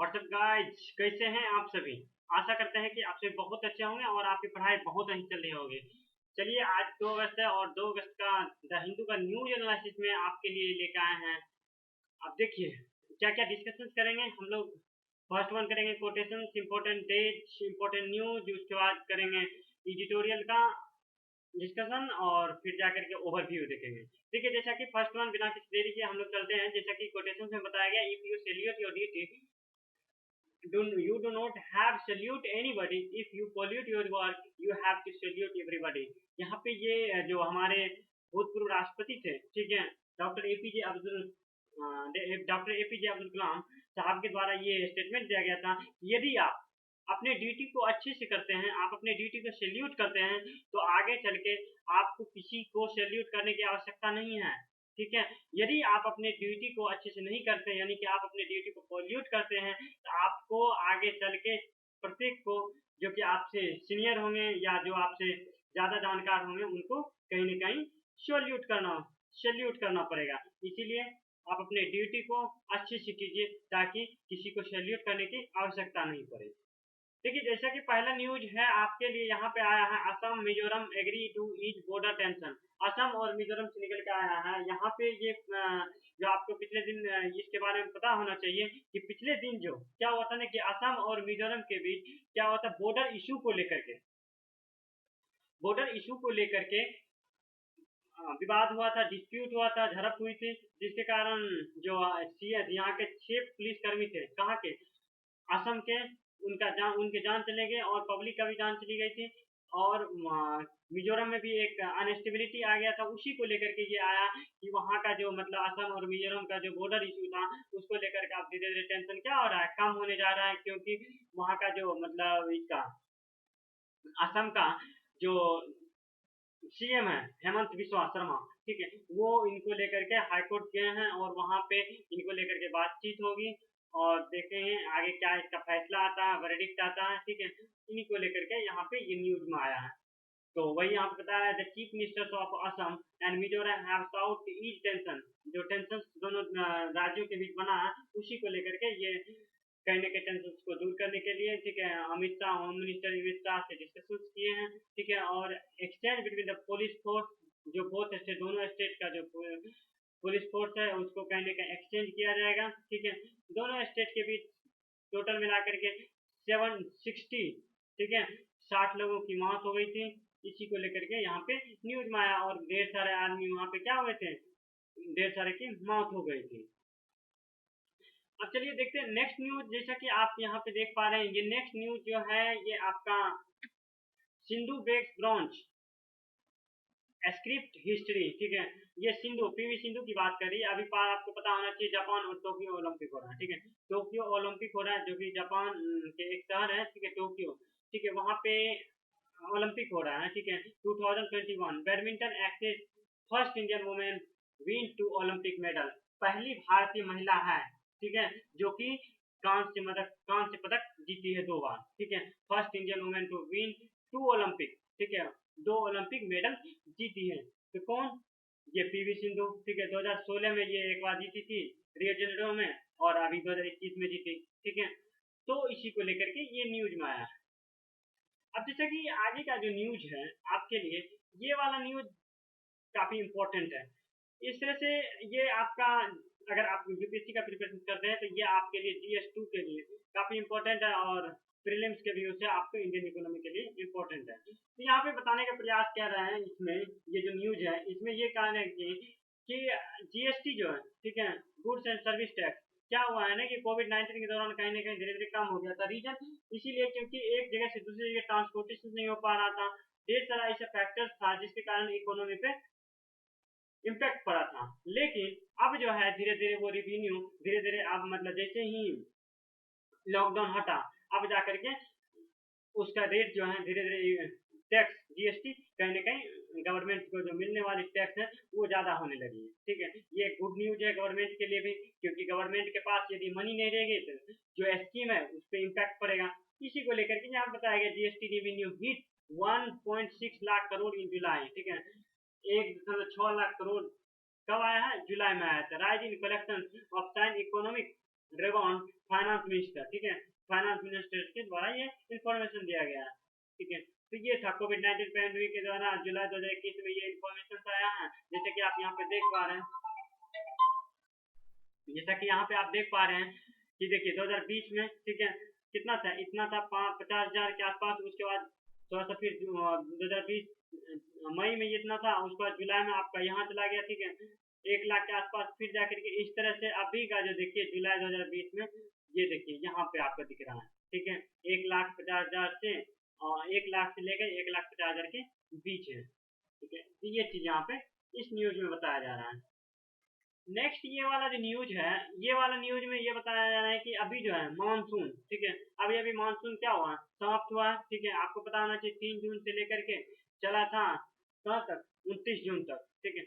What's up guys, कैसे हैं आप सभी। आशा करते हैं कि आप सभी बहुत अच्छे होंगे और आपकी पढ़ाई बहुत अच्छी चल रही होगी। चलिए, आज 2 अगस्त है और 2 अगस्त का द हिंदू का न्यूज एनालिसिस में आपके लिए लेकर आए हैं। अब देखिए क्या क्या डिस्कशन करेंगे हम लोग। फर्स्ट वन करेंगे quotation, important dates, important news. उसके बाद करेंगे एडिटोरियल का डिस्कशन और फिर जाकर के ओवरव्यू देखेंगे। देखिए, जैसा कि फर्स्ट वन बिना किसी देरी के हम लोग चलते हैं। जैसा कि कोटेशन में बताया गया, if you salute your duty, you do not have salute anybody. If you pollute your work, you have to salute everybody. यहाँ पे ये जो हमारे भूतपूर्व राष्ट्रपति थे, ठीक है, डॉक्टर एपीजे अब्दुल कलाम साहब के द्वारा ये स्टेटमेंट दिया गया था। यदि आप अपने ड्यूटी को अच्छे से करते हैं, आप अपने ड्यूटी को सैल्यूट करते हैं, तो आगे चल के आपको किसी को सैल्यूट करने की आवश्यकता नहीं है। ठीक है, यदि आप अपने ड्यूटी को अच्छे से नहीं करते, यानी कि आप अपने ड्यूटी को पोल्यूट करते हैं, तो आपको आगे चल के प्रत्येक को, जो कि आपसे सीनियर होंगे या जो आपसे ज़्यादा जानकार होंगे, उनको कहीं ना कहीं सैल्यूट करना पड़ेगा। इसीलिए आप अपने ड्यूटी को अच्छे से कीजिए ताकि किसी को सैल्यूट करने की आवश्यकता नहीं पड़े। देखिए, जैसा कि पहला न्यूज है आपके लिए, यहाँ पे आया है Assam Mizoram agree to ease border tension. Assam और मिजोरम से निकल के आया है। यहाँ पे ये जो आपको पिछले दिन इसके बारे में पता होना चाहिए कि पिछले दिन जो क्या हुआ था ना, कि असम और मिजोरम के बीच क्या हुआ था, बॉर्डर इशू को लेकर के विवाद हुआ था, डिस्प्यूट हुआ था, झड़प हुई थी, जिसके कारण जो सीएस यहाँ के 6 पुलिसकर्मी थे, कहाँ के, असम के, उनके जान चले गए और पब्लिक का भी जान चली गई थी। और मिजोरम में भी एक अनस्टेबिलिटी आ गया था। उसी को लेकर के ये आया कि वहाँ का जो मतलब असम और मिजोरम का जो बॉर्डर इशू था, उसको लेकर के अब धीरे धीरे टेंशन क्या हो रहा है, कम होने जा रहा है। क्योंकि वहाँ का जो मतलब इसका असम का जो सीएम है हेमंत बिस्वा शर्मा, ठीक है, वो इनको लेकर के हाईकोर्ट गए हैं और वहाँ पे इनको लेकर के बातचीत होगी और देखते हैं आगे क्या इसका फैसला आता है, वर्डिक्ट आता है। ठीक है, इन्हीं को लेकर के यहाँ पे ये न्यूज में आया है। तो वही यहाँ पे बता रहा है, the chief ministers of Assam and Mizoram have south east tension. जो टेंशन दोनों राज्यों के बीच बना है, उसी को लेकर के ये कहने के टेंशन को दूर करने के लिए, ठीक है, अमित शाह, होम मिनिस्टर अमित शाह से डिस्कशन किए हैं। ठीक है, और exchange between the police force, जो बोथ स्टेट, दोनों स्टेट का जो पुलिस फोर्स है, उसको कहने का एक्सचेंज किया जाएगा। ठीक है, दोनों स्टेट के बीच टोटल मिलाकर के 760, ठीक है, 60 लोगों की मौत हो गई थी। इसी को लेकर के यहाँ पे न्यूज में आया और ढेर सारे आदमी वहाँ पे क्या हुए थे, ढेर सारे की मौत हो गई थी। अब चलिए देखते हैं नेक्स्ट न्यूज। जैसा कि आप यहाँ पे देख पा रहे हैं, ये नेक्स्ट न्यूज जो है ये आपका Sindhu bags bronze script history. ठीक है, ये सिंधु, पीवी सिंधु की बात कर रही है। अभी आपको पता होना चाहिए जापान और टोक्यो ओलंपिक हो रहा है। ठीक है, टोक्यो ओलंपिक हो रहा है, जो कि जापान के एक शहर है, ठीक है, टोक्यो। ठीक है, वहाँ पे ओलंपिक हो रहा है। ठीक है, 2021 badminton aces first Indian women win 2 Olympic medal. पहली भारतीय महिला है, ठीक है, जो कि कांस्य पदक जीती है 2 बार। ठीक है, first Indian women to win 2 Olympic, ठीक है, 2 ओलंपिक मेडल जीती है। तो कौन, ये पीवी सिंधु। ठीक है, 2016 में ये एक बार जीती थी रियो जेनेरो में और अभी 2021 में जीती। ठीक है, तो इसी को लेकर के ये न्यूज में आया है। अब जैसा कि आगे का जो न्यूज है आपके लिए, ये वाला न्यूज काफी इंपॉर्टेंट है। इस तरह से ये आपका, अगर आप यूपीएससी का प्रिपरेशन करते हैं, तो ये आपके लिए GS2 के लिए काफी इंपॉर्टेंट है और प्रीलिम्स के व्यू से आपको इंडियन इकोनॉमी के लिए इंपॉर्टेंट है। तो यहाँ पे बताने का प्रयास कर रहे हैं इसमें, ये जो न्यूज है इसमें ये कहना है कि GST जो है, ठीक है, गुड्स एंड सर्विस टैक्स, क्या हुआ है ना कि कोविड-19 के दौरान कहीं ना कहीं धीरे धीरे कम हो गया था। रीजन इसीलिए क्योंकि एक जगह से दूसरी जगह ट्रांसपोर्टेशन नहीं हो पा रहा था। ढेर सारा ऐसा फैक्टर्स था जिसके कारण इकोनॉमी पे इम्पैक्ट पड़ा था। लेकिन अब जो है धीरे धीरे वो रेवेन्यू धीरे धीरे, अब मतलब जैसे ही लॉकडाउन हटा, अब जाकर के उसका रेट जो है धीरे धीरे टैक्स GST कहीं ना कहीं गवर्नमेंट को जो मिलने वाली टैक्स है वो ज़्यादा होने लगी है। ठीक है, ये गुड न्यूज है गवर्नमेंट के लिए भी, क्योंकि गवर्नमेंट के पास यदि मनी नहीं रहेगी तो जो स्कीम है उस पर इम्पैक्ट पड़ेगा। इसी को लेकर के यहाँ बताया गया GST revenue hit 1.6 lakh crore in July. ठीक है, 1.6 लाख करोड़ कब आया है, जुलाई में आया था। Rise in collection of sign economic rebound finance minister, ठीक है, फाइनेंस मिनिस्टर के द्वारा ये इंफॉर्मेशन दिया गया है, ठीक है। तो ये था कोविड-19 पैंडेमिक के दौरान जुलाई 2021 में ये इंफॉर्मेशन आया है, जैसे कि आप यहाँ पे देख पा रहे हैं, जैसा कि यहाँ पे आप देख पा रहे हैं कि देखिए 2020 में, ठीक है, कितना था, इतना था 50,000 के आसपास, उसके बाद थोड़ा सा फिर 2020 मई में इतना था, उसके बाद जुलाई में आपका यहाँ चला गया, ठीक है, 1 लाख के आसपास, फिर जाकर के इस तरह से अभी का जो देखिए जुलाई 2020 में ये देखिए यहाँ पे आपको दिख रहा है, ठीक है, 1,50,000 से और 1 लाख से लेकर 1,50,000 के बीच है, ठीक है। तो ये चीज यहाँ पे इस न्यूज में बताया जा रहा है। नेक्स्ट ये वाला जो न्यूज है, ये वाला न्यूज में ये बताया जा रहा है कि अभी जो है मानसून, ठीक है, अभी अभी मानसून क्या हुआ, समाप्त हुआ, ठीक है, आपको पता होना चाहिए 3 जून से लेकर के चला था कहाँ तक, 29 जून तक, ठीक है।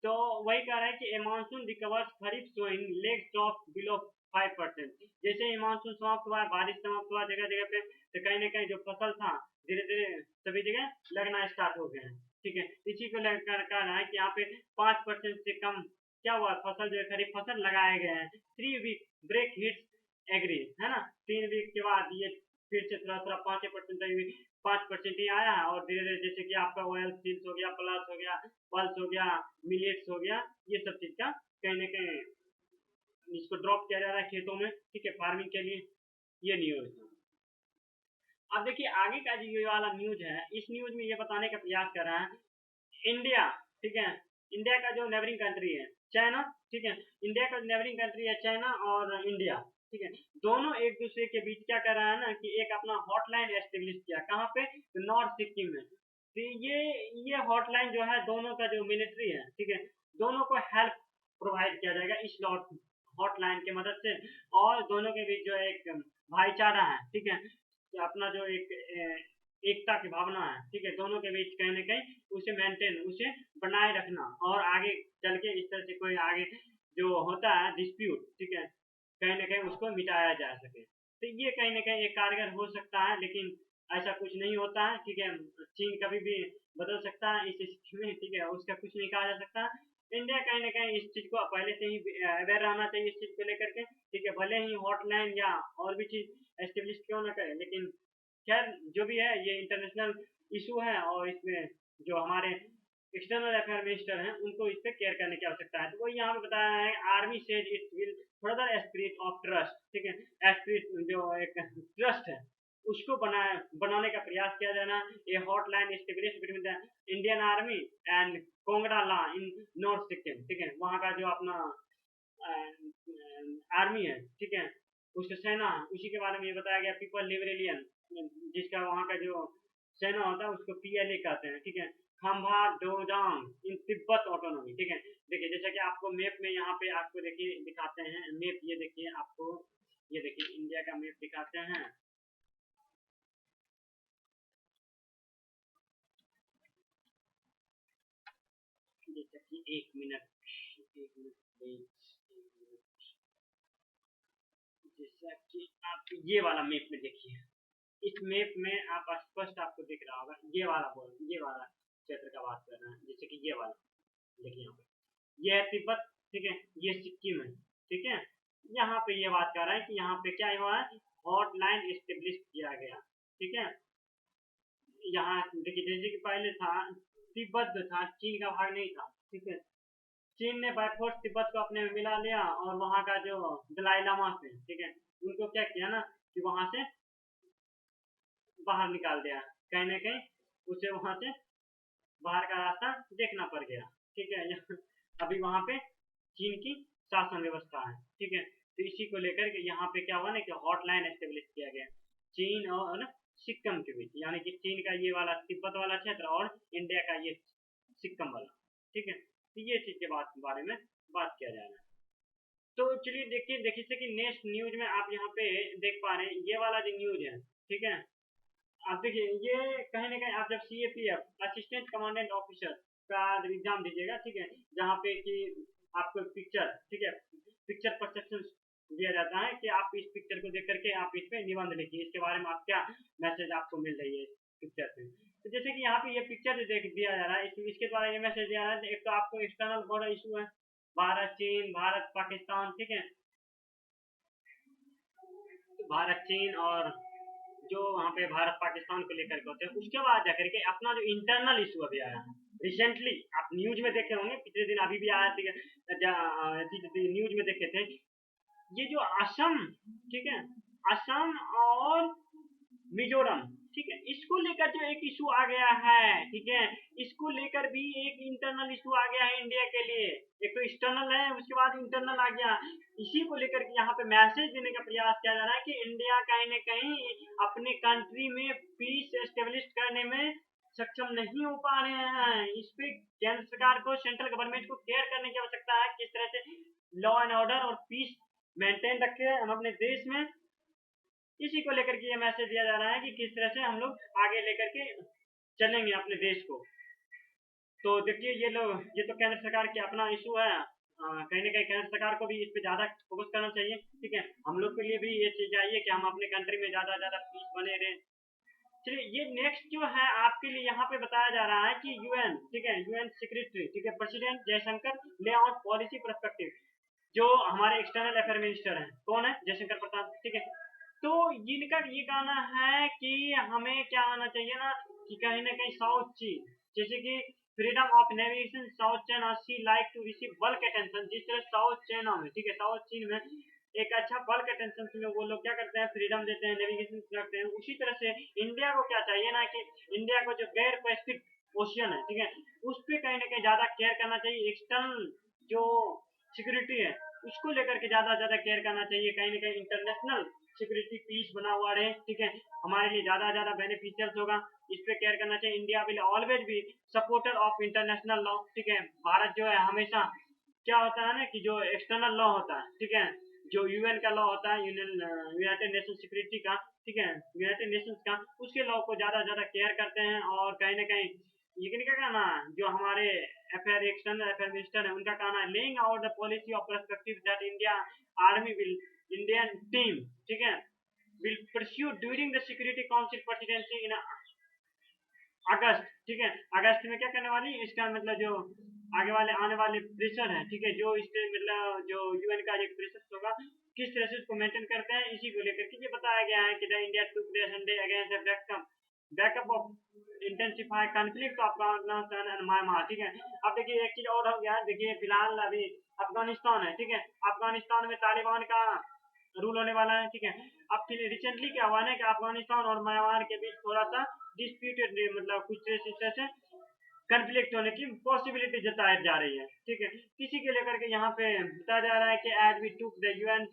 तो वही कह रहा है कि a monsoon recovers kharif sowing lags of below 5%। जैसे ही मानसून समाप्त हुआ, बारिश समाप्त हुआ जगह जगह पे, तो कहीं ना कहीं जो फसल था धीरे धीरे सभी जगह लगना स्टार्ट हो गए हैं, ठीक है। इसी को लेकर कह रहा है कि यहाँ पे 5% से कम क्या हुआ, फसल जो है खरीफ फसल लगाए गए हैं। 3 वीक ब्रेक हिट्स एग्री, है ना, 3 वीक के बाद ये फिर से थोड़ा थोड़ा 5% ही आया है, और धीरे धीरे जैसे कि आपका ऑयल सीड्स हो गया, प्लस हो गया, पल्स हो गया, मिलेट्स हो गया, ये सब चीज का कहीं ना कहीं इसको ड्रॉप किया जा रहा है खेतों में, ठीक है, फार्मिंग के लिए। ये न्यूज है। अब देखिए आगे का जो ये वाला न्यूज है, इस न्यूज में ये बताने का प्रयास कर रहा है इंडिया, ठीक है, इंडिया का जो नेबरिंग कंट्री है चाइना, ठीक है, इंडिया का नेबरिंग कंट्री है चाइना और इंडिया, ठीक है, दोनों एक दूसरे के बीच क्या कर रहा है ना कि एक अपना हॉटलाइन एस्टेब्लिश किया, कहाँ पे, तो नॉर्थ सिक्किम में। तो ये हॉटलाइन जो है दोनों का जो मिलिट्री है, ठीक है, दोनों को हेल्प प्रोवाइड किया जाएगा इस हॉटलाइन की मदद से, और दोनों के बीच जो एक भाईचारा है, ठीक है, तो अपना जो एक एकता की भावना है, ठीक है, दोनों के बीच कहीं ना कहीं उसे मेंटेन, उसे बनाए रखना, और आगे चल के इस तरह से कोई आगे जो होता है डिस्प्यूट, ठीक है, कहीं ना कहीं उसको मिटाया जा सके। तो ये कहीं ना कहीं एक कारगर हो सकता है, लेकिन ऐसा कुछ नहीं होता है, ठीक है, चीन कभी भी बदल सकता है इस स्थिति में, ठीक है, उसका कुछ नहीं कहा जा सकता। इंडिया कहीं ना कहीं इस चीज को पहले से ही अवेयर रहना चाहिए इस चीज को लेकर के, ठीक है, भले ही हॉटलाइन या और भी चीज एस्टेब्लिश क्यों ना करे, लेकिन खैर जो भी है ये इंटरनेशनल इशू है, और इसमें जो हमारे एक्सटर्नल अफेयर मिनिस्टर हैं उनको इस पर केयर करने की आवश्यकता है। तो वही यहाँ पे बताया है, army says it will further spirit of trust, ठीक है, स्पिरिट जो एक ट्रस्ट है उसको बनाने का प्रयास किया जाना। A hotline establish between the Indian army and Kongra La in north Sikkim, ठीक है, वहाँ का जो अपना आर्मी है, ठीक है, उसका सेना है, उसी के बारे में ये बताया गया। पीपल लिबरेलियन, जिसका वहाँ का जो सेना होता है उसको PLA कहते हैं, ठीक है, खम्भा डोजांग इन तिब्बत ऑटोनॉमी, ठीक है। देखिए जैसा कि आपको मैप में यहाँ पे आपको देखिए दिखाते हैं मैप, ये देखिए आपको, ये देखिए इंडिया का मैप दिखाते हैं, जैसा कि एक मिनट प्लीज, जैसा कि आप ये वाला मैप में देखिए, इस मैप में आप स्पष्ट आपको दिख रहा होगा, ये वाला बोल, ये वाला क्षेत्र का बात कर रहे हैं, जैसे कि ये वाला देखिए यहाँ पे ये है तिब्बत, ठीक है, ये सिक्किम है, ठीक है। यहाँ पे ये बात कर रहा है कि यहाँ पे क्या हुआ है, हॉटलाइन एस्टेब्लिश किया गया, ठीक है। यहाँ देखिए जैसे कि पहले था तिब्बत जो था चीन का भाग नहीं था, ठीक है, चीन ने बाय फोर्स तिब्बत को अपने में मिला लिया, और वहाँ का जो दलाई लामा थे, ठीक है, उनको क्या किया ना कि वहाँ से बाहर निकाल दिया, कहीं ना कहीं उसे वहाँ से बाहर का रास्ता देखना पड़ गया, ठीक है। अभी वहाँ पे चीन की शासन व्यवस्था है, ठीक है। तो इसी को लेकर के यहाँ पे क्या हुआ ना कि हॉटलाइन एस्टेब्लिश किया गया चीन और सिक्किम के बीच, यानी कि चीन का ये वाला तिब्बत वाला क्षेत्र और इंडिया का ये सिक्किम वाला, ठीक है। तो ये चीज के बारे में बात किया जा रहा है। तो चलिए देखिए देखिए कि नेक्स्ट न्यूज में आप यहाँ पे देख पा रहे हैं ये वाला जो न्यूज है, ठीक है। आप देखिए ये कहीं ना कहीं आप जब CAPF असिस्टेंट कमांडेंट ऑफिसर का एग्जाम दीजिएगा, ठीक है, जहाँ पे कि आपको पिक्चर, ठीक है, पिक्चर परसेप्शन दिया जाता है कि आप इस पिक्चर को देख करके आप इस पे निबंध लिखिए, इसके बारे में आप क्या मैसेज आपको मिल रही है पिक्चर से। तो जैसे कि यहाँ पे ये पिक्चर जो देख दिया जा रहा है, इसके द्वारा ये मैसेज दिया जा रहा है, एक तो आपको एक्सटर्नल बॉर्डर इशू है, भारत चीन, भारत पाकिस्तान, ठीक है, भारत चीन और जो वहाँ पे भारत पाकिस्तान को लेकर के होते हैं, उसके बाद जाकर के अपना जो इंटरनल इशू अभी आया है रिसेंटली, आप न्यूज में देखे होंगे, पिछले दिन अभी भी आया न्यूज में देखे थे, ये जो असम, ठीक है, असम और मिजोरम, ठीक है, इसको लेकर जो एक इशू आ गया है, ठीक है, इसको लेकर भी एक इंटरनल इशू आ गया है इंडिया के लिए। एक तो एक्सटर्नल है, उसके बाद इंटरनल आ गया। इसी को लेकर के यहाँ पे मैसेज देने का प्रयास किया जा रहा है कि इंडिया कहीं न कहीं अपने कंट्री में पीस एस्टेब्लिश करने में सक्षम नहीं हो पा रहे हैं। इस पे केंद्र सरकार को, सेंट्रल गवर्नमेंट को केयर करने की आवश्यकता है, किस तरह से लॉ एंड ऑर्डर और पीस मेंटेन रखे हम अपने देश में। इसी को लेकर के ये मैसेज दिया जा रहा है कि किस तरह से हम लोग आगे लेकर के चलेंगे अपने देश को। तो देखिए ये तो केंद्र सरकार की अपना इशू है, कहीं ना कहीं केंद्र सरकार को भी इस पे ज्यादा फोकस करना चाहिए, ठीक है। हम लोग के लिए भी ये चीज चाहिए कि हम अपने कंट्री में ज्यादा ज्यादा पीस बने रहे। चलिए, ये नेक्स्ट जो है आपके लिए यहाँ पे बताया जा रहा है कि यूएन, ठीक है, यूएन सेक्रेटरी, ठीक है, प्रेसिडेंट जयशंकर ले आउट पॉलिसी पर्सपेक्टिव। जो हमारे एक्सटर्नल अफेयर मिनिस्टर हैं, कौन है? जयशंकर प्रसाद, ठीक है। तो इनका ये कहना है कि हमें क्या आना चाहिए ना, कि कहीं ना कहीं साउथ चीन, जैसे कि freedom of navigation South China Sea like to receive bulk attention, जिस तरह साउथ चाइना में, ठीक है, साउथ चीन में एक अच्छा बल्क अटेंशन में वो लोग क्या करते हैं, फ्रीडम देते हैं, नेविगेशन करते हैं। उसी तरह से इंडिया को क्या चाहिए ना, कि इंडिया को जो गैर पैसिफिक ओशियन है, ठीक है, उस पर कहीं ना कहीं ज्यादा केयर करना चाहिए। एक्सटर्नल जो सिक्योरिटी है उसको लेकर के ज्यादा ज्यादा केयर करना चाहिए। कहीं ना कहीं इंटरनेशनल सिक्योरिटी पीस बना हुआ रहे, ठीक है, हमारे लिए ज्यादा ज्यादा बेनिफिशियल होगा, इस पे केयर करना चाहिए। India will always B supporter of international law, ठीक है। भारत जो है हमेशा क्या होता है ना, कि जो एक्सटर्नल लॉ होता है, ठीक है, जो यूएन का लॉ होता है, यूनाइटेड नेशन सिक्योरिटी का, ठीक है, यूनाइटेड नेशंस का, उसके लॉ को ज्यादा ज्यादा केयर करते हैं। और कहीं ना कहीं ये क्या कहना, जो हमारे अफेयर एक्सटर्नल अफेयर मिनिस्टर है उनका कहना है, laying out the policy of perspective that India army will, Indian team, ठीक है, will pursue during the security council presidency in August, ठीक है। अगस्त में क्या करने वाली, इसका मतलब जो आगे वाले आने वाले प्रेशर है, ठीक है, जो इससे मतलब जो यूएन का एक प्रेशर होगा, किस तरह से इसको मेंटेन करते हैं, इसी को लेकर के ये बताया गया है कि the India took the Sunday against the backup of intensify conflict of Afghanistan and Myanmar, ठीक है। अब देखिए एक चीज और हो गया, देखिए फिलहाल अभी अफगानिस्तान है, ठीक है, अफगानिस्तान में तालिबान का रूल होने वाला है, ठीक है। अब रिसेंटली क्या हुआ ना, कि अफगानिस्तान और म्यांमार के बीच थोड़ा सा डिस्प्यूटेड, मतलब कुछ तरह से कन्फ्लिक्ट होने की पॉसिबिलिटी जताई जा रही है, ठीक है। इसी के लेकर के यहाँ पे बताया जा रहा है कि as we took the UN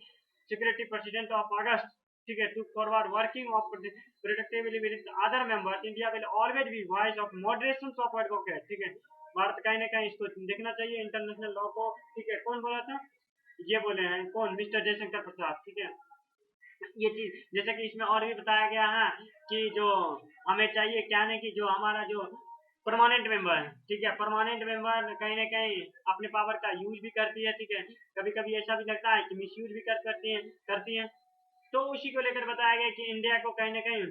security president of August, ठीक है, took forward working of productively with other members, India will always be voice of moderation of advocate, ठीक है। भारत कहीं ना कहीं इसको देखना चाहिए इंटरनेशनल लॉ को, ठीक है। कौन बोला था, ये बोले हैं कौन, मिस्टर जयशंकर प्रसाद, ठीक है। ये चीज जैसे कि इसमें और भी बताया गया है कि जो हमें चाहिए क्या नहीं, कि जो हमारा जो परमानेंट मेंबर है, ठीक है, परमानेंट मेंबर कहीं ना कहीं अपने पावर का यूज भी करती है, ठीक है। कभी कभी ऐसा भी लगता है कि मिस यूज भी करती है। तो उसी को लेकर बताया गया कि इंडिया को कहीं ना कहीं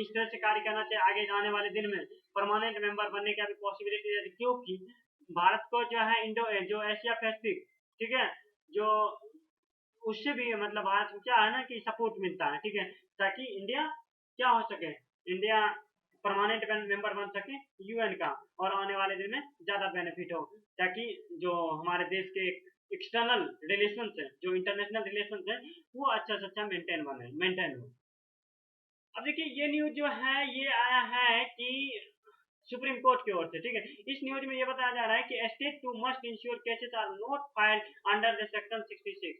इस तरह से कार्य करना चाहिए आगे आने वाले दिन में, परमानेंट मेंबर बनने का भी पॉसिबिलिटी है, क्योंकि भारत को जो है इंडो जो एशिया पैसिफिक, ठीक है, जो उससे भी मतलब भारत को क्या है ना, कि सपोर्ट मिलता है, ठीक है, ताकि इंडिया क्या हो सके, इंडिया परमानेंट मेंबर बन सके यूएन का, और आने वाले दिन में ज्यादा बेनिफिट हो, ताकि जो हमारे देश के एक्सटर्नल रिलेशन है, जो इंटरनेशनल रिलेशन है, वो अच्छा से अच्छा मेंटेन हो। अब देखिए ये न्यूज जो है ये आया है कि सुप्रीम कोर्ट की ओर से, ठीक है। इस न्यूज में ये बताया जा रहा है कि state to must ensure cases are not filed under the section 66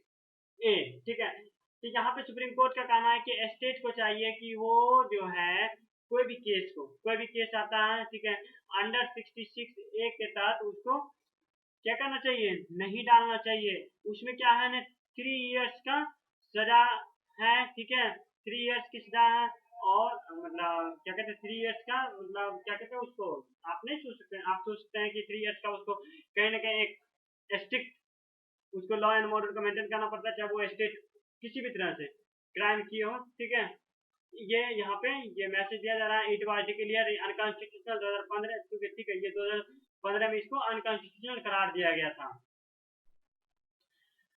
A, ठीक है। तो यहाँ पे सुप्रीम कोर्ट का कहना है कि स्टेट को चाहिए कि वो जो है कोई भी केस आता है, ठीक है, अंडर 66 ए के तहत उसको क्या करना चाहिए, नहीं डालना चाहिए। उसमें क्या है ना, 3 इयर्स का सजा है, ठीक है, 3 इयर्स की सजा है। और मतलब क्या कहते हैं 3 इयर्स का, मतलब क्या कहते हैं उसको, आप नहीं सोच सकते, आप सोच सकते हैं कि 3 इयर्स का उसको कहीं ना कहीं एक स्ट्रिक्ट उसको लॉ एंड ऑर्डर को मेंटेन करना पड़ता है, चाहे वो स्टेट किसी भी तरह से क्राइम की हो, ठीक है। ये यहाँ पे ये मैसेज दिया जा रहा है, इट वाज डिक्लेयर्ड अनकॉन्स्टिट्यूशनल 2015, ठीक है, ये 2015 में इसको अनकॉन्स्टिट्यूशनल करार दिया गया था।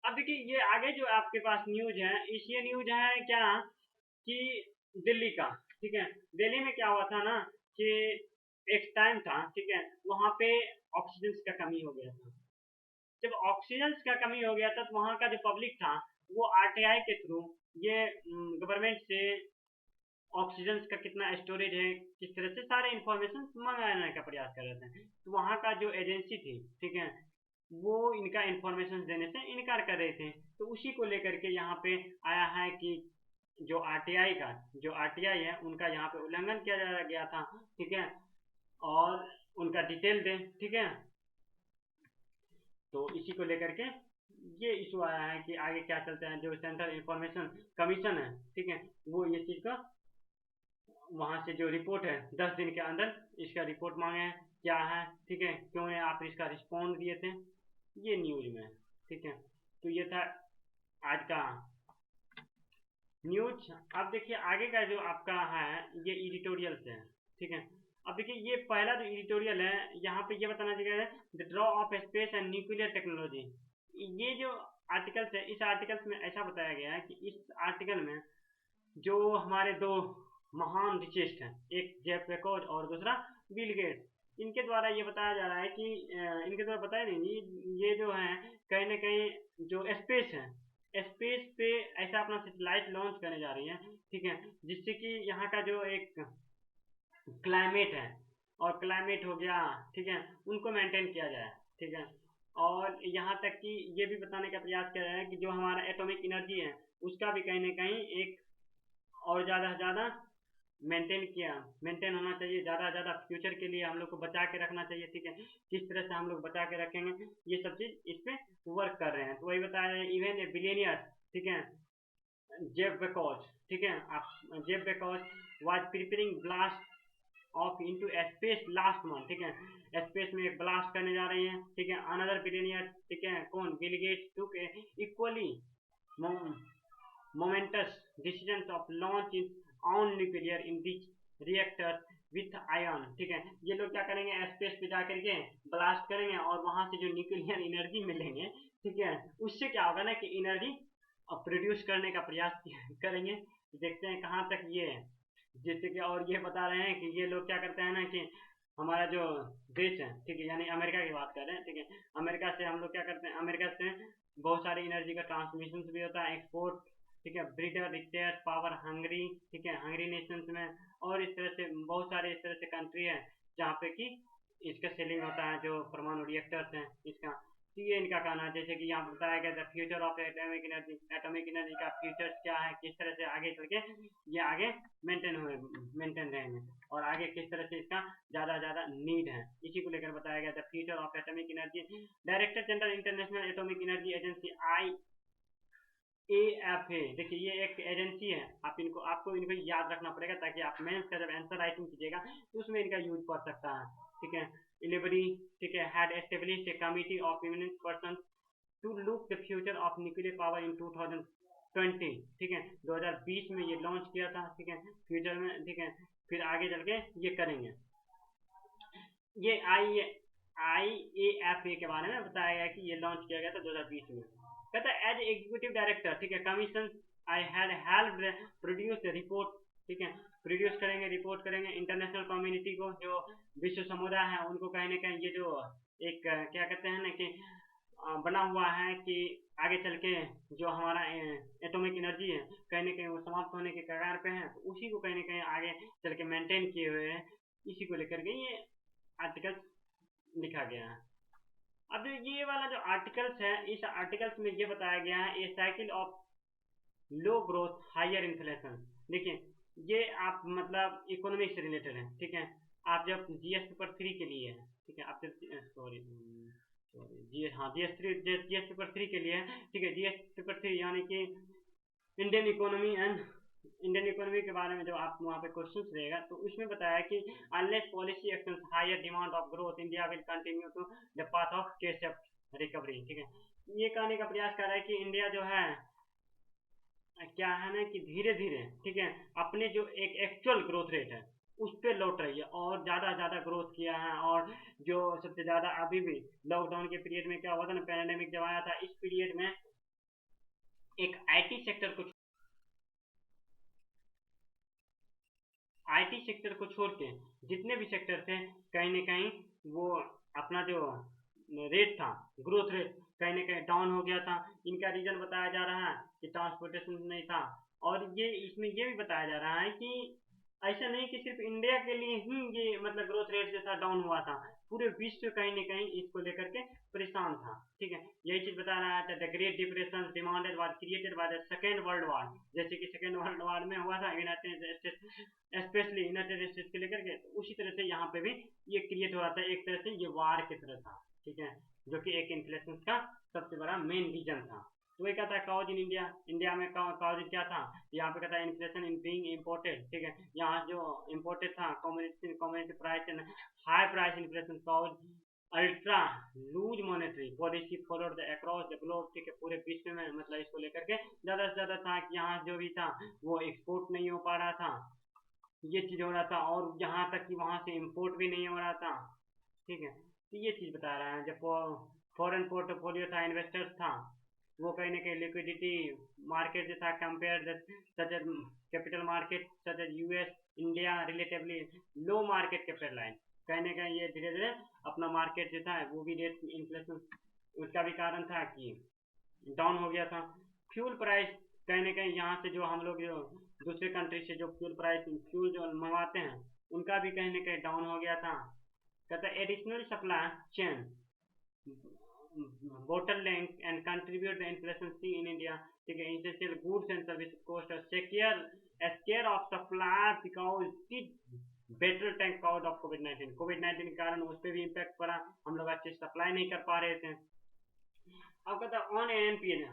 अब देखिए ये आगे जो आपके पास न्यूज है, इस ये न्यूज है क्या कि दिल्ली का, ठीक है, दिल्ली में क्या हुआ था ना कि एक टाइम था, ठीक है, वहाँ पे ऑक्सीजन का कमी हो गया था। जब ऑक्सीजन का कमी हो गया था तो वहाँ का जो पब्लिक था वो आरटीआई के थ्रू ये गवर्नमेंट से ऑक्सीजन का कितना स्टोरेज है, किस तरह से सारे इंफॉर्मेशन मंगाने का प्रयास कर रहे थे। तो वहाँ का जो एजेंसी थी, ठीक है, वो इनका इंफॉर्मेशन देने से इनकार कर रहे थे। तो उसी को लेकर के यहाँ पे आया है कि जो आरटीआई है उनका यहाँ पे उल्लंघन किया जा गया था, ठीक है, और उनका डिटेल दें, ठीक है। तो इसी को लेकर के ये इशू आया है कि आगे क्या चलता है। जो सेंट्रल इंफॉर्मेशन कमीशन है, ठीक है, वो ये चीज़ का वहाँ से जो रिपोर्ट है 10 दिन के अंदर इसका रिपोर्ट मांगे हैं क्या है, ठीक है, क्यों नहीं आप इसका रिस्पॉन्ड दिए थे, ये न्यूज में, ठीक है। तो ये था आज का न्यूज। अब देखिए आगे का जो आपका है ये एडिटोरियल से है, ठीक है। अब देखिए ये पहला जो एडिटोरियल है यहाँ पे ये बताना चाहिए the draw of space and nuclear technology. ये जो आर्टिकल्स है इस आर्टिकल्स में ऐसा बताया गया है कि इस आर्टिकल में जो हमारे दो महान रिचेस्ट हैं, एक जेफ बेकोज और दूसरा बिल गेट्स, इनके द्वारा ये बताया जा रहा है कि इनके द्वारा बताया नहीं, ये जो है कहीं ना कहीं जो स्पेस है, स्पेस पे ऐसा अपना सैटेलाइट लॉन्च करने जा रही है, ठीक है, जिससे कि यहाँ का जो एक क्लाइमेट है और क्लाइमेट हो गया, ठीक है, उनको मेंटेन किया जाए, ठीक है। और यहाँ तक कि ये भी बताने का प्रयास कर रहे हैं कि जो हमारा एटॉमिक एनर्जी है उसका भी कहीं ना कहीं एक और ज़्यादा से ज़्यादा मेंटेन होना चाहिए, ज़्यादा से ज़्यादा फ्यूचर के लिए हम लोग को बचा के रखना चाहिए, ठीक है। किस तरह से हम लोग बचा के रखेंगे ये सब चीज़ इस पे वर्क कर रहे हैं। तो वही बताया है इवन ए बिलियनियर, ठीक है, जेफ बेकोज, ठीक है, आप Jeff Bezos was preparing blast off into space last month, ठीक है, स्पेस में एक ब्लास्ट करने जा रही है, ठीक है। अनदर बिलियनियर, ठीक है, कौन, Bill Gates took equally momentous decisions of launch its own nuclear in this reactor with ion, ठीक है। ये लोग क्या करेंगे स्पेस पे जाकर के ब्लास्ट करेंगे और वहां से जो न्यूक्लियर एनर्जी मिलेंगे, ठीक है, उससे क्या होगा ना कि एनर्जी प्रोड्यूस करने का प्रयास करेंगे। देखते हैं कहाँ तक ये है। जैसे कि और ये बता रहे हैं कि ये लोग क्या करते हैं ना कि हमारा जो देश है, ठीक है, यानी अमेरिका की बात कर रहे हैं, ठीक है, अमेरिका से हम लोग क्या करते हैं, अमेरिका से बहुत सारी एनर्जी का ट्रांसमिशन भी होता है, एक्सपोर्ट, ठीक है, ब्रिटेन रिटेयर पावर हंगरी, ठीक है, हंगरी नेशंस में, और इस तरह से बहुत सारे इस तरह से कंट्री है जहाँ पे कि इसका सेलिंग होता है जो परमाणु रिएक्टर्स हैं इसका। तो ये इनका कहना है, जैसे कि यहाँ बताया गया था फ्यूचर ऑफ एटॉमिक एनर्जी का फ्यूचर क्या है, किस तरह से आगे चल के ये आगे मेंटेन रहेंगे और आगे किस तरह से इसका ज़्यादा ज़्यादा नीड है, इसी को लेकर बताया गया था future of atomic energy. Director general international atomic energy agency AFA, देखिए ये एक एजेंसी है, आपको इनको याद रखना पड़ेगा ताकि आप मेंस का जब आंसर राइटिंग कीजिएगा तो उसमें इनका यूज पड़ सकता है, ठीक है। इलेवरी, ठीक है, had established a committee of eminent person to look the future of nuclear power in 2020, ठीक है, 2020 में ये लॉन्च किया था, ठीक है, फ्यूचर में, ठीक है, फिर आगे चल के ये करेंगे। ये IAFA के बारे में बताया गया कि ये लॉन्च किया गया था 2020 में। कहता है एज एग्जीक्यूटिव डायरेक्टर, ठीक है, commission I had help produce report, ठीक है, प्रोड्यूस करेंगे, रिपोर्ट करेंगे इंटरनेशनल कम्युनिटी को, जो विश्व समुदाय है उनको कहीं ना कहीं ये जो एक क्या कहते हैं ना कि बना हुआ है कि आगे चल के जो हमारा एटॉमिक एनर्जी है कहीं ना कहीं वो समाप्त होने के कगार पे है, तो उसी को कहीं ना कहीं आगे चल के मेंटेन किए हुए हैं, इसी को लेकर के ये आर्टिकल लिखा गया है। अब जो ये वाला जो आर्टिकल्स है, इस आर्टिकल्स में ये बताया गया है a cycle of low growth higher inflation. देखिए ये आप मतलब इकोनॉमिक से रिलेटेड है, ठीक है। आप जब GS पेपर 3 के लिए है, ठीक है, आप जब सॉरी जी हाँ GS पेपर 3 के लिए है, ठीक है, GS पेपर 3 यानी कि इंडियन इकोनॉमी के बारे में जो आप वहाँ पे क्वेश्चन रहेगा तो उसमें बताया कि unless policy action higher demand of growth India will continue to the path of K shaped recovery, ठीक है। ये कहने का प्रयास कर रहा है कि इंडिया जो है क्या है ना कि धीरे धीरे, ठीक है, अपने जो एक एक्चुअल ग्रोथ रेट है उस पर लौट रही है और ज़्यादा ग्रोथ किया है। और जो सबसे ज़्यादा अभी भी लॉकडाउन के पीरियड में क्या हुआ था ना, पैंडेमिक जब आया था, इस पीरियड में एक आईटी सेक्टर को छोड़ के जितने भी सेक्टर थे कहीं ना कहीं वो अपना जो रेट था, ग्रोथ रेट कहीं ना कहीं डाउन हो गया था। इनका रीजन बताया जा रहा है कि ट्रांसपोर्टेशन नहीं था, और ये इसमें ये भी बताया जा रहा है कि ऐसा नहीं कि सिर्फ इंडिया के लिए ही ये मतलब ग्रोथ रेट जो था डाउन हुआ था, पूरे विश्व कहीं ना कहीं इसको लेकर के परेशान था। ठीक है, यही चीज बता रहा था। The great depression demanded was created by the second world war, जैसे कि सेकेंड वर्ल्ड वॉर में हुआ था United states, specially United states को लेकर के, तो उसी तरह से यहाँ पे भी ये क्रिएट हो रहा था, एक तरह से ये वार की तरह था। ठीक है, जो कि एक इन्फ्लेशन का सबसे बड़ा मेन रीजन था। तो वही कहता है कॉज इन इंडिया, इंडिया में कॉज क्या था, यहाँ पे कहता है इन्फ्लेशन इन बीइंग इम्पोर्टेड। ठीक है, यहाँ जो इम्पोर्टेड था community price and high price inflation cause ultra loose monetary policy followed the across the globe. ठीक है, पूरे विश्व में मतलब इसको लेकर के ज्यादा से ज्यादा था कि यहाँ जो भी था वो एक्सपोर्ट नहीं हो पा रहा था, ये चीज हो रहा था, और यहाँ तक कि वहां से इम्पोर्ट भी नहीं हो रहा था। ठीक है, तो ये चीज बता रहा है। जब फॉरेन पोर्टफोलियो था, इन्वेस्टर्स था, वो कहीं ना कहीं लिक्विडिटी मार्केट जो था compare such as capital market such as US India relatively low market capital line, कहीं ना कहीं ये धीरे धीरे अपना मार्केट जो था वो भी रेट इन्फ्लेशन उसका भी कारण था कि डाउन हो गया था। फ्यूल प्राइस कहीं ना कहीं यहाँ से जो हम लोग जो दूसरे कंट्री से जो फ्यूल जो मंगवाते हैं उनका भी कहीं ना कहीं डाउन हो गया था। कहता है additional supply chain bottleneck and contribute the inflation see in India. ठीक है, essential goods and services cost a scare of supply because it better tank cause of COVID-19 के कारण उस पर भी इम्पैक्ट पड़ा, हम लोग अच्छे सप्लाई नहीं कर पा रहे थे। अब कहता है ऑन एनपीए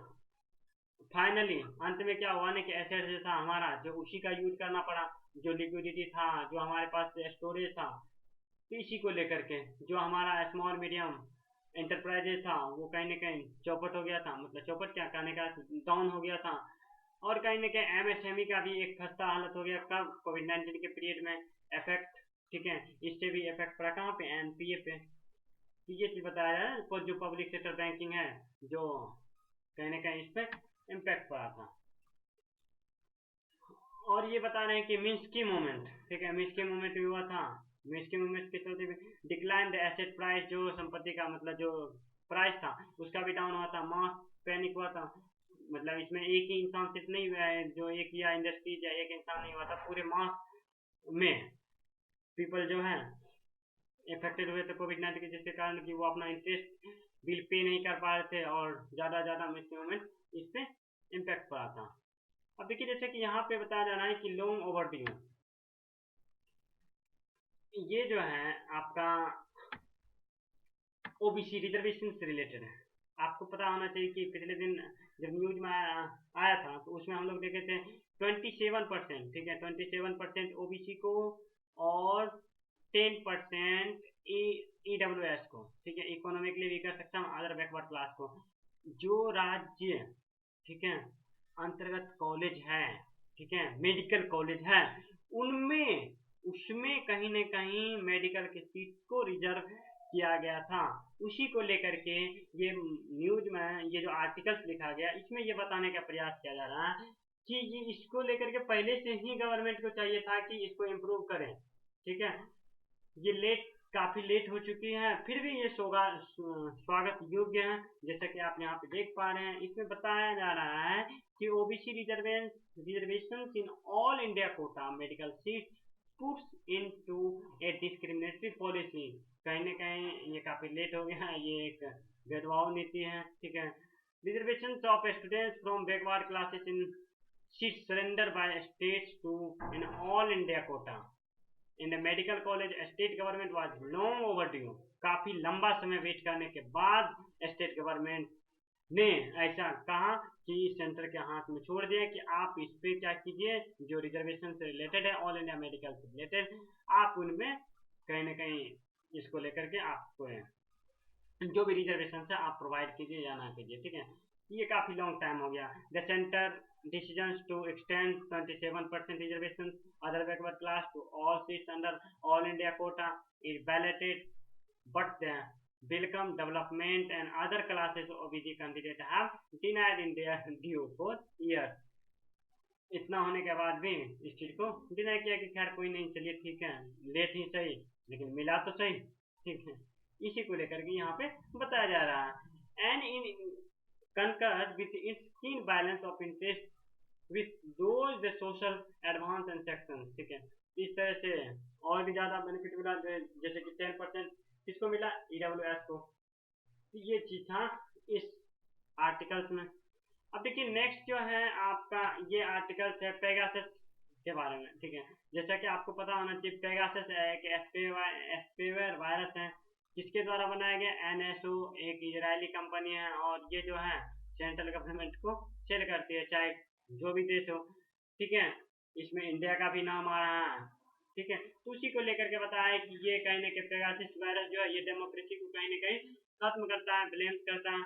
फाइनली अंत में क्या हुआ ना कि एसेट जो था हमारा जो उसी का यूज करना पड़ा, जो लिक्विडिटी था, जो हमारे पास स्टोरेज था, तो इसी को लेकर के जो हमारा स्मॉल मीडियम एंटरप्राइजेस था वो कहीं ना कहीं चौपट हो गया था, मतलब चौपट क्या कहने का, डाउन हो गया था। और कहीं ना कहीं एमएसएमई का भी एक खस्ता हालत हो गया, कब, कोविड-19 के पीरियड में इफेक्ट। ठीक है, इससे भी इफेक्ट पड़ा कहाँ पे, एनपीए पे। तो ये चीज बताया है जो पब्लिक सेक्टर बैंकिंग है जो कहीं ना कहीं इस पे इम्पैक्ट पड़ा था। और ये बता रहे हैं कि मिन्स्की मूवमेंट, ठीक है, मिन्स्की मूवमेंट भी हुआ था। मिन्स्की मूवमेंट के चलते डिक्लाइन द एसेट प्राइस, जो संपत्ति का मतलब जो प्राइस था उसका भी डाउन हुआ था, मास पैनिक हुआ था। मतलब इसमें एक ही इंसान सिर्फ नहीं हुआ है, जो एक या इंडस्ट्रीज या एक इंसान नहीं हुआ था, पूरे मास में पीपल जो है इफेक्टेड हुए थे कोविड-19 के, जिसके कारण कि वो अपना इंटरेस्ट बिल पे नहीं कर पा रहे थे, और ज़्यादा मिन्स्की मूवमेंट इस पे इम्पैक्ट पड़ा था। अब देखिए जैसे कि यहाँ पे बताया जा रहा है कि लॉन्ग ओवरड्यू, ये जो है आपका ओबीसी रिजर्वेशन से रिलेटेड है। आपको पता होना चाहिए कि पिछले दिन जब न्यूज में आया था तो उसमें हम लोग देखे थे 27%, ठीक है, 27% ओबीसी को और 10% ईडब्ल्यूएस को, ठीक है, economically weaker section other backward class को। जो राज्य, ठीक है, अंतर्गत कॉलेज है, ठीक है, मेडिकल कॉलेज है, उनमें उसमें कहीं ना कहीं मेडिकल की सीट को रिजर्व किया गया था। उसी को लेकर के ये न्यूज में ये जो आर्टिकल्स लिखा गया इसमें ये बताने का प्रयास किया जा रहा है कि ये इसको लेकर के पहले से ही गवर्नमेंट को चाहिए था कि इसको इम्प्रूव करें। ठीक है, ये काफी लेट हो चुकी है, फिर भी ये स्वागत योग्य है। जैसा कि आप यहाँ पे देख पा रहे हैं, इसमें बताया जा रहा है कि ओबीसी रिजर्वेशन इन all India Kota medical seat puts into ए डिस्क्रिमिनेटरी पॉलिसी। कहीं ना कहीं ये काफी लेट हो गया है, ये एक भेदभाव नीति है। ठीक है, reservation of students from backward classes in seat surrender by states to in all India quota in the medical college state government was long overdue. काफी लंबा समय वेट करने के बाद स्टेट गवर्नमेंट ने ऐसा कहा कि सेंटर के हाथ में छोड़ दिया कि आप इस पे क्या कीजिए, जो रिजर्वेशन से रिलेटेड है, ऑल इंडिया मेडिकल से रिलेटेड, आप उनमें कहीं ना कहीं इसको लेकर के आपको जो भी रिजर्वेशन है आप प्रोवाइड कीजिए या ना कीजिए। ठीक है, ये काफी लॉन्ग टाइम हो गया। The centre decisions to extend 27% reservation other backward class to all seats under all India quota is balloted, but the welcome development and other classes OBG candidate have denied in their due for years. इतना होने के बाद भी इस चीज को deny किया कि खैर कोई नहीं, चलिए ठीक है, लेट ही सही लेकिन मिला तो सही, ठीक है। इसी को लेकर के यहाँ पे बताया जा रहा है। And in concurred with its keen balance of interest with those the social advance and sections, ठीक है। इस तरह से और भी ज्यादा बेनिफिट मिला, जैसे कि 10% किसको मिला, EWS को। ये चीज था इस आर्टिकल्स में। अब देखिए नेक्स्ट जो है आपका ये आर्टिकल्स है पेगासस के बारे में, ठीक है। जैसा कि आपको पता होना चाहिए पेगासस एक स्पेवेयर वायरस है, किसके द्वारा बनाया गया, NSO एक इजरायली कंपनी है, और ये जो है सेंट्रल गवर्नमेंट को सेल करती है, चाहे जो भी देश हो, ठीक है। इसमें इंडिया का भी नाम आ रहा है, ठीक है। तो उसी को लेकर के बताया है कि ये कहीं ना कहीं पेगासस वायरस जो है ये डेमोक्रेसी को कहीं ना कहीं खत्म करता है, ब्लेम करता है।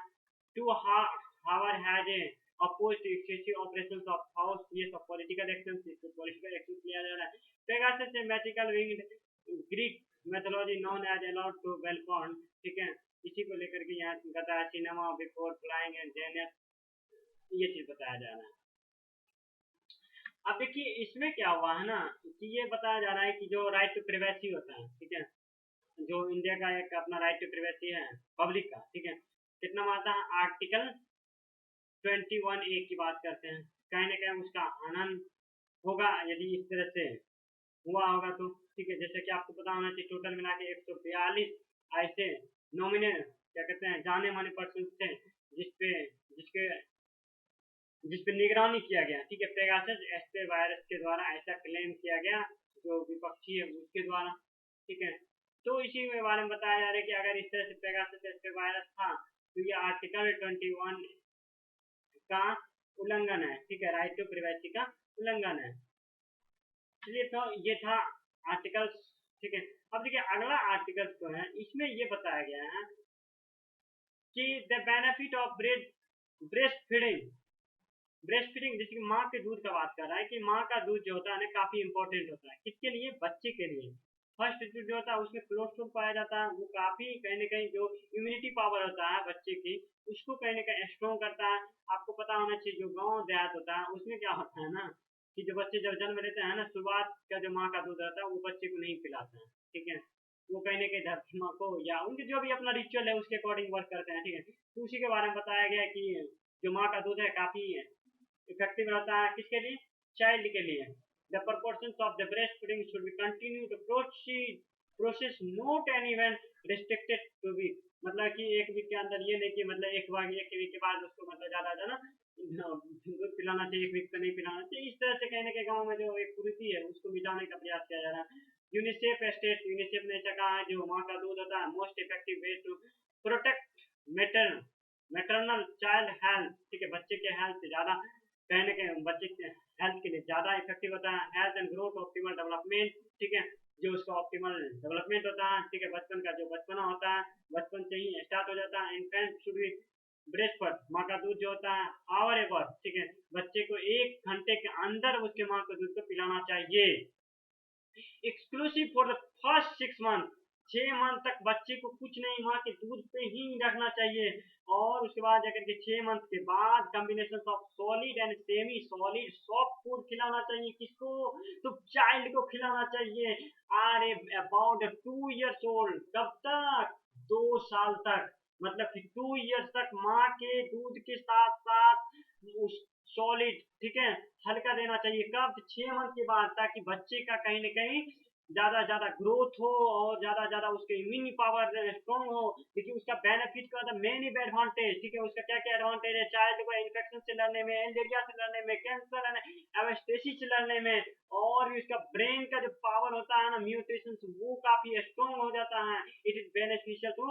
Two hour has a opposed to excessive operations of house yes of political actions, इसको political actions लिया जा रहा है। Pegasus a magical winged Greek mythology known as allowed to Belfont, ठीक है। इसी को लेकर के यहाँ बताया cinema before flying and genius, ये चीज बताया जा रहा है। अब देखिए इसमें क्या हुआ है ना कि ये बताया जा रहा है कि जो राइट टू प्रिवेसी होता है, ठीक है, जो इंडिया का एक अपना राइट टू प्रिवेसी है पब्लिक का, ठीक है, कितना मानता है, आर्टिकल 21A की बात करते हैं, कहीं ना कहीं उसका आनंद होगा यदि इस तरह से हुआ होगा तो, ठीक है। जैसे कि आपको पता होना चाहिए टोटल मिला के 142 ऐसे नॉमिनेट क्या कहते हैं जाने माने पर्सन थे जिसपे निगरानी किया गया, ठीक है। पेगासस एस्पे वायरस के द्वारा ऐसा क्लेम किया गया जो विपक्षी है उसके द्वारा, ठीक है। तो इसी में बारे में बताया जा रहा है कि अगर इस तरह से पेगासस एस्पे वायरस था तो ये आर्टिकल 21 का उल्लंघन है, ठीक है, राइट टू प्रिवेसी का उल्लंघन है। चलिए तो ये था आर्टिकल्स, ठीक है। अब देखिए अगला आर्टिकल जो है इसमें ये बताया गया है कि the benefit of breast feeding जैसे कि माँ के दूध का बात कर रहा है कि माँ का दूध जो होता है ना काफी इंपॉर्टेंट होता है, किसके लिए, बच्चे के लिए। फर्स्ट दूध जो होता है उसमें कोलेस्ट्रॉल पाया जाता है, वो काफी कहीं ना कहीं जो इम्यूनिटी पावर होता है बच्चे की उसको कहीं ना कहीं स्ट्रॉन्ग करता है। आपको पता होना चाहिए जो गाँव देहात होता है उसमें क्या होता है ना कि जो बच्चे जब जन्म लेते हैं ना शुरुआत का जो माँ का दूध रहता है वो बच्चे को नहीं पिलाते हैं, ठीक है। वो कहीं ना कहीं धरती माँ को या उनके जो भी अपना रिचुअल है उसके अकॉर्डिंग वर्क करते हैं, ठीक है। तो उसी के बारे में बताया गया कि जो माँ का दूध है काफी इफेक्टिव रहता है किसके लिए, चाइल्ड के लिए। The proportions of the breastfeeding should be continue to process not any when restricted to week, मतलब कि एक वीक के अंदर ये नहीं कि मतलब एक वीक के बाद उसको मतलब ज्यादा ना दूध पिलाना चाहिए, एक वीक तो नहीं पिलाना चाहिए। इस तरह से कहने के गाँव में जो एक कुरीति है उसको मिटाने का प्रयास किया जा रहा है। यूनिसेफ ने ऐसा कहा है जो माँ का दूध होता है most effective way to protect maternal child health, ठीक है, बच्चे के हेल्थ से ज्यादा कहने के बच्चे के हेल्थ के लिए ज्यादा इफेक्टिव होता है। Health and growth optimal development, ठीक है, जो उसका ऑप्टिमल डेवलपमेंट होता है, ठीक है, बचपन का जो बचपना होता है बचपन से ही स्टार्ट हो जाता है। इन्फेंट शुड बी ब्रेस्ट पर माँ का दूध जो होता है आवर एवर, ठीक है, बच्चे को 1 घंटे के अंदर उसके माँ का दूध को पिलाना चाहिए। Exclusive for the first 6 month, 6 month तक बच्चे को कुछ नहीं माँ के दूध पे ही रखना चाहिए, और उसके बाद जाकर के 6 मंथ के बाद combination of solid and semi solid soft food खिलाना चाहिए, किसको, तो चाइल्ड को खिलाना चाहिए। आर अबाउट 2 years ओल्ड, कब तक, 2 साल तक, मतलब कि 2 years तक माँ के दूध के साथ साथ उस सॉलिड, ठीक है, हल्का देना चाहिए, कब, 6 मंथ के बाद, ताकि बच्चे का कहीं ना कहीं ज्यादा ग्रोथ हो और ज्यादा उसके इम्यूनिटी पावर स्ट्रॉन्ग हो। देखिए उसका बेनिफिट का मेनी एडवांटेज, ठीक है, उसका क्या क्या एडवांटेज है, चाइल्ड को इन्फेक्शन से लड़ने में, एंजेरिया से लड़ने में, कैंसर लड़ने, एवेस्टेसिस से लड़ने में, और उसका ब्रेन का जो पावर होता है ना म्यूटेशन वो काफी स्ट्रॉन्ग हो जाता है। It is beneficial to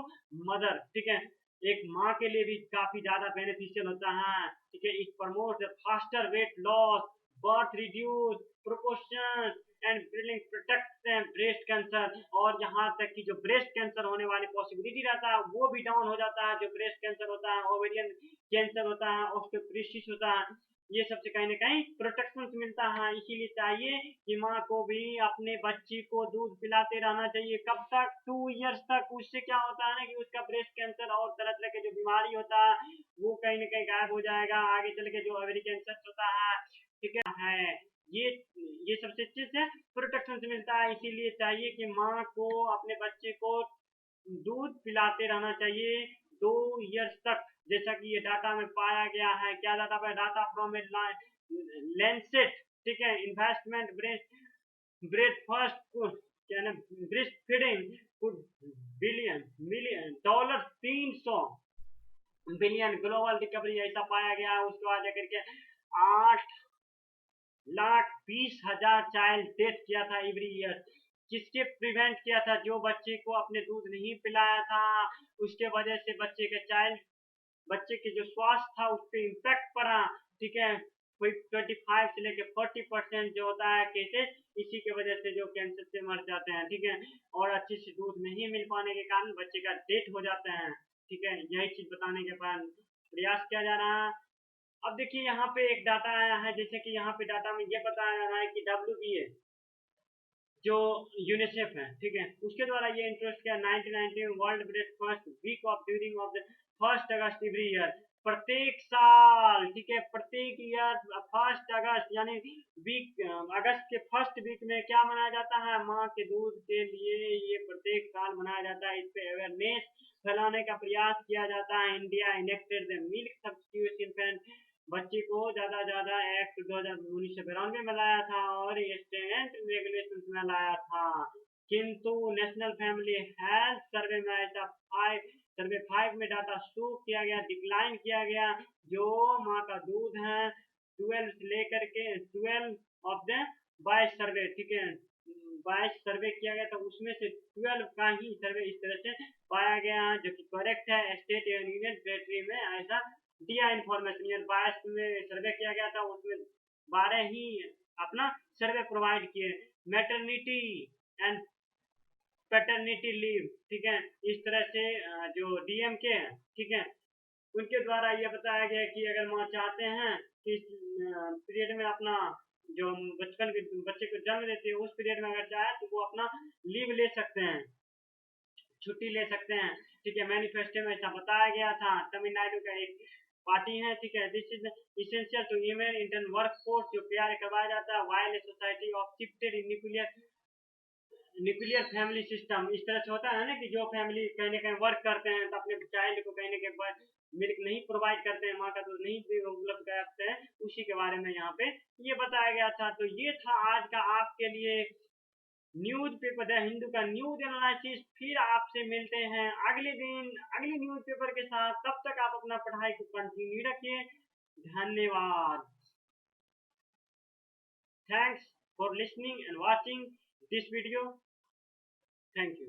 mother, ठीक है, एक माँ के लिए भी काफी ज्यादा बेनिफिशियल होता है, ठीक है। It promote faster weight loss, birth reduce proportion and breeding protect breast cancer, और यहाँ तक कि जो ब्रेस्ट कैंसर होने वाली पॉसिबिलिटी रहता है वो भी डाउन हो जाता है। जो ब्रेस्ट कैंसर होता है, ओवेरियन कैंसर होता है, ऑस्टियोपोरोसिस होता है, ये सबसे कहीं ना कहीं प्रोटेक्शन मिलता है। इसीलिए चाहिए कि माँ को भी अपने बच्ची को दूध पिलाते रहना चाहिए। कब तक? 2 इयर्स तक। उससे क्या होता है ना कि उसका ब्रेस्ट कैंसर और तरह तरह के जो बीमारी होता है वो कहीं ना कहीं गायब हो जाएगा। आगे चल के जो ओवरी कैंसर होता है, ठीक है, ये ये सबसे अच्छे से प्रोटेक्शन से मिलता है। इसीलिए चाहिए कि माँ को अपने बच्चे को दूध पिलाते रहना चाहिए 2 इयर्स तक, जैसा कि ये डाटा में पाया गया है। क्या डाटा पाया? डाटा फ्रॉम लेंसेट, ठीक है, इन्वेस्टमेंट ब्रेस्ट फर्स्ट, क्या ना, breast feeding could billion million dollar, 300 billion global recovery ऐसा पाया गया है। उसके बाद जाकर के 8,20,000 चाइल्ड डेथ किया था एवरी ईयर। किसके प्रिवेंट किया था? जो बच्चे को अपने दूध नहीं पिलाया था, उसके वजह से बच्चे के जो स्वास्थ्य था उस पर इम्पैक्ट पड़ा, ठीक है। कोई 25 से लेके 40% जो होता है केसेस इसी के वजह से जो कैंसर से मर जाते हैं, ठीक है। और अच्छे से दूध नहीं मिल पाने के कारण बच्चे का डेथ हो जाता है, ठीक है। यही चीज बताने के बाद प्रयास किया जा रहा है। अब देखिए यहाँ पे एक डाटा आया है, जैसे कि यहाँ पे डाटा में ये बताया जा रहा है कि WBA जो यूनिसेफ है, ठीक है, उसके द्वारा ये इंट्रोड्यूस किया 1990 world breast first week of during of the 1 August every year. प्रत्येक साल, ठीक है, प्रत्येक ईयर 1 अगस्त यानी वीक, अगस्त के फर्स्ट वीक में क्या मनाया जाता है? माँ के दूध के लिए ये प्रत्येक साल मनाया जाता है। इस पे अवेयरनेस फैलाने का प्रयास किया जाता है। India enacted the milk substitution बच्चे को ज्यादा एक्ट 1992 में लाया था और स्टेट रेगुलेशन में लाया था। किंतु नेशनल फैमिली हेल्थ सर्वे में ऐसा सर्वे 5 में डाटा शो किया गया, डिक्लाइन किया गया। जो माँ का दूध है 12 से लेकर के 12 ऑफ द 22 सर्वे, ठीक है, 22 सर्वे किया गया था, उसमें से 12 का ही सर्वे इस तरह से पाया गया जो कि करेक्ट है। स्टेट एंड यूनियन टेरिटरी में ऐसा दिया इन्फॉर्मेशन। यानी 22 में सर्वे किया गया था, उसमें 12 ही अपना सर्वे प्रोवाइड किए। मैटरनिटी एंड पैटर्निटी लीव, ठीक है, इस तरह से जो DMK है, ठीक है, उनके द्वारा ये बताया गया कि अगर माँ चाहते हैं कि इस पीरियड में अपना जो बचपन के बच्चे को जन्म देती है उस पीरियड में अगर चाहे तो वो अपना लीव ले सकते हैं, छुट्टी ले सकते हैं, ठीक है। मैनिफेस्टो में ऐसा बताया गया था। तमिलनाडु का एक पार्टी है, ठीक है, this is essential to human Indian work force जो तैयार करवाया जाता है while society of shifted nuclear family system. इस तरह से होता है ना कि जो फैमिली कहीं ना कहीं वर्क करते हैं तो अपने चाइल्ड को कहीं ना कहीं मिल्क नहीं प्रोवाइड करते हैं, माँ का दूध नहीं उपलब्ध कराते हैं, उसी के बारे में यहाँ पे ये बताया गया था। तो ये था आज का आपके लिए न्यूज पेपर द हिंदू का न्यूज एनालिसिस। फिर आपसे मिलते हैं अगले दिन अगले न्यूज पेपर के साथ। तब तक आप अपना पढ़ाई को कंटिन्यू रखिए। धन्यवाद। Thanks for listening and watching this video. Thank you.